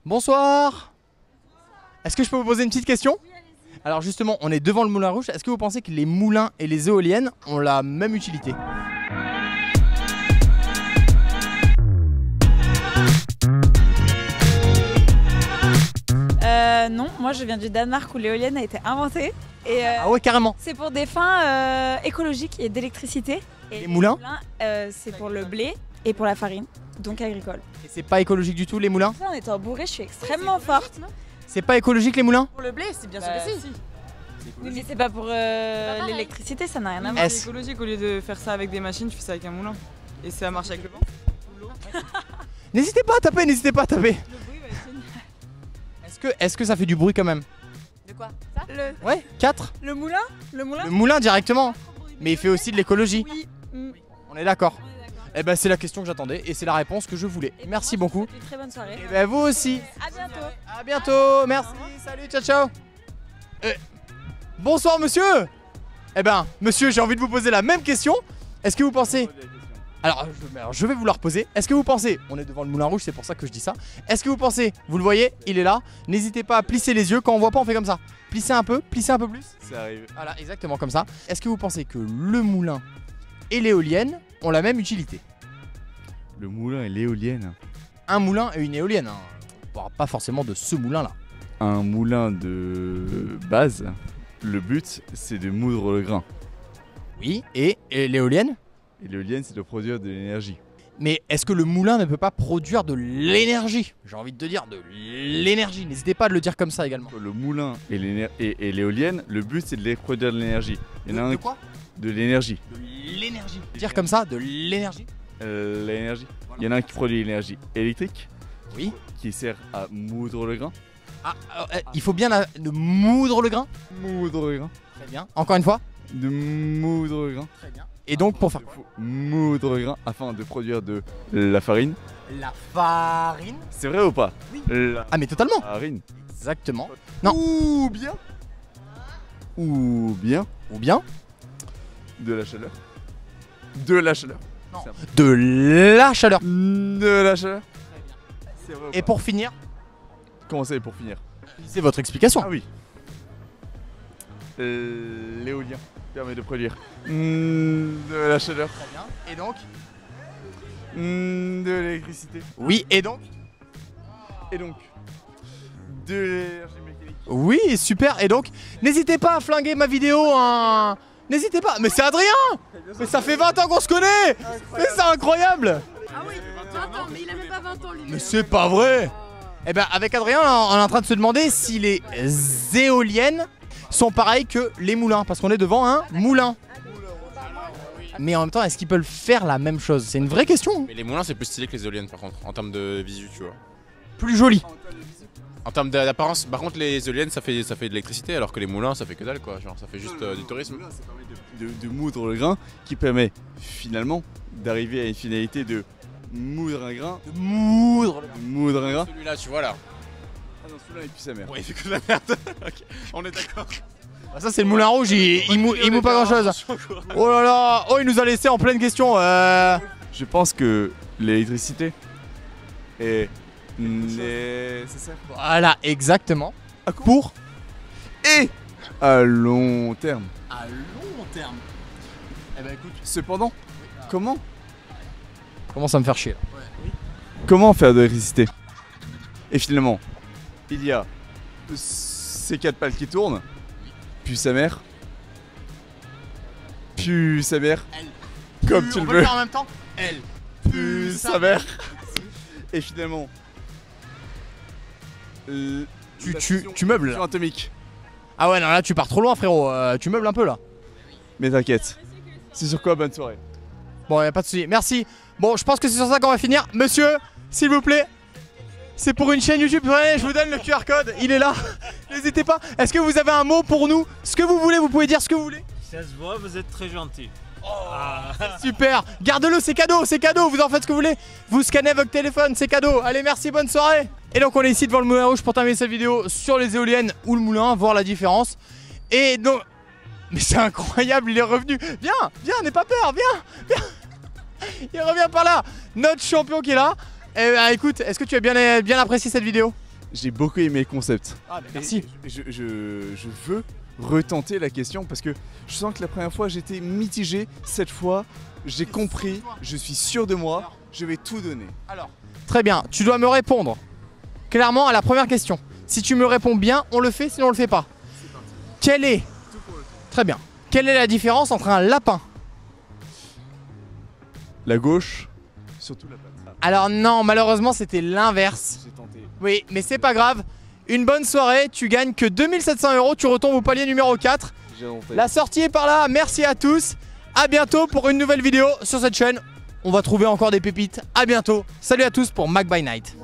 Bonsoir. Est-ce que je peux vous poser une petite question? Alors justement, on est devant le Moulin Rouge. Est-ce que vous pensez que les moulins et les éoliennes ont la même utilité? Non, moi je viens du Danemark où l'éolienne a été inventée. Et, Ah ouais, carrément. c'est pour des fins écologiques et d'électricité. Et Les moulins c'est pour le blé et pour la farine, donc agricole. Et c'est pas écologique du tout les moulins? En étant bourrée, je suis extrêmement forte. C'est pas écologique les moulins? Pour le blé, c'est bien sûr que si. Oui, mais c'est pas pour l'électricité, ça n'a rien à voir. C'est écologique, au lieu de faire ça avec des machines, tu fais ça avec un moulin. Et ça marche avec le vent. N'hésitez pas à taper, n'hésitez pas à taper. Est-ce que ça fait du bruit quand même? De quoi? Ouais, 4. Le moulin? Le moulin? Le moulin directement. Mais il fait aussi de l'écologie. Oui. On est d'accord. Eh ben c'est la question que j'attendais et c'est la réponse que je voulais. Merci beaucoup. Une très bonne soirée. Et ben vous aussi. À bientôt. À bientôt. Merci. Salut, ciao ciao. Bonsoir monsieur. Eh ben monsieur, j'ai envie de vous poser la même question. Est-ce que vous pensez... Alors je vais vous la reposer. Est-ce que vous pensez... On est devant le Moulin Rouge, c'est pour ça que je dis ça. Est-ce que vous pensez... Vous le voyez, il est là. N'hésitez pas à plisser les yeux. Quand on voit pas, on fait comme ça. Plissez un peu plus. Ça arrive. Voilà, exactement comme ça. Est-ce que vous pensez que le moulin et l'éolienne ont la même utilité? Le moulin et l'éolienne. Un moulin et une éolienne. Hein. On parle pas forcément de ce moulin là. Un moulin de base, le but c'est de moudre le grain. Oui, et l'éolienne? Et l'éolienne c'est de produire de l'énergie. Mais est-ce que le moulin ne peut pas produire de l'énergie? J'ai envie de te dire de l'énergie. N'hésitez pas à le dire comme ça également. Le moulin et l'éolienne, le but c'est de produire de l'énergie. Il y en a De un quoi? de l'énergie. De l'énergie. Dire comme ça, de l'énergie. L'énergie. Il y en a un qui produit l'énergie électrique. Oui. Qui sert à moudre le grain. Ah, il faut bien de moudre le grain. Moudre le grain. Très bien. Encore une fois. De moudre le grain. Très bien. Et donc pour faire quoi? Moudre le grain afin de produire de la farine. La farine. C'est vrai ou pas? Oui. Ah mais totalement. Farine. Exactement. Non. Ou bien de la chaleur. De la chaleur. Non. De la chaleur. De la chaleur. C'est vrai. Et pour finir, comment ça et pour finir? c'est votre explication. Ah oui. L'éolien permet de produire de la chaleur. Très bien. Et donc? De l'électricité. Oui, et donc? Et donc de l'énergie mécanique. Oui, super. Et donc, n'hésitez pas à flinguer ma vidéo. Hein. N'hésitez pas. Mais c'est Adrien. Mais ça fait 20 ans qu'on se connaît. Mais c'est incroyable. Ah oui, 20 ans, mais il a même pas 20 ans lui. Mais c'est pas vrai. Eh ben avec Adrien, on est en train de se demander si les éoliennes sont pareilles que les moulins, parce qu'on est devant un moulin. Mais en même temps, est-ce qu'ils peuvent faire la même chose? C'est une vraie question. Mais les moulins c'est plus stylé que les éoliennes par contre, en termes de visu tu vois. Plus joli. En termes d'apparence, par contre les éoliennes ça fait de l'électricité alors que les moulins ça fait que dalle quoi, genre ça fait juste du tourisme. Ça permet de moudre le grain qui permet finalement d'arriver à une finalité de moudre un grain. Moudre. Moudre un grain. Celui-là tu vois là. Ah non, celui-là il pue sa mère. Ouais il fait que de la merde. Ok, on est d'accord. Ah, ça c'est le Moulin Rouge, il moue pas grand chose. Oh là là. Oh il nous a laissé en pleine question. Je pense que l'électricité est nécessaire. Voilà, exactement. Pour Et à long terme. à long terme. Eh ben écoute, Cependant, comment commence à me faire chier. Comment faire de l'électricité? Et finalement, il y a ces 4 pales qui tournent, puis sa mère, comme tu le On peut veux, faire en même temps. Elle. puis sa mère, et finalement, Tu meubles là. atomique. Ah ouais non là tu pars trop loin frérot, tu meubles un peu là. Mais t'inquiète, c'est sur quoi? Bonne soirée. Bon, y a pas de soucis. Merci. Bon, je pense que c'est sur ça qu'on va finir. Monsieur, s'il vous plaît, c'est pour une chaîne YouTube. Ouais, je vous donne le QR code. Il est là. N'hésitez pas. Est-ce que vous avez un mot pour nous? Ce que vous voulez, vous pouvez dire ce que vous voulez. Ça se voit, vous êtes très gentil. Super. Garde-le, c'est cadeau, c'est cadeau. Vous en faites ce que vous voulez. Vous scannez votre téléphone, c'est cadeau. Allez, merci, bonne soirée. Et donc, on est ici devant le Moulin Rouge pour terminer cette vidéo sur les éoliennes ou le moulin, voir la différence. Et donc. Mais c'est incroyable, il est revenu. Viens, n'aie pas peur, viens. Il revient par là. Notre champion qui est là. Eh ben, écoute, est-ce que tu as bien apprécié cette vidéo? J'ai beaucoup aimé le concept. Ah, bah, merci. Et je veux retenter la question parce que je sens que la première fois j'étais mitigé. Cette fois, j'ai compris, je suis sûr de moi, je vais tout donner. Alors, très bien, tu dois me répondre clairement à la première question. Si tu me réponds bien, on le fait, sinon on le fait pas. Quelle est... Très bien. Quelle est la différence entre un lapin? La gauche, surtout la patte. Alors non, malheureusement c'était l'inverse. J'ai tenté. Oui, mais c'est pas grave. Une bonne soirée, tu gagnes que 2700 €, tu retombes au palier numéro 4. J'ai tenté. La sortie est par là, merci à tous. À bientôt pour une nouvelle vidéo sur cette chaîne. On va trouver encore des pépites. À bientôt. Salut à tous pour Mac by Night.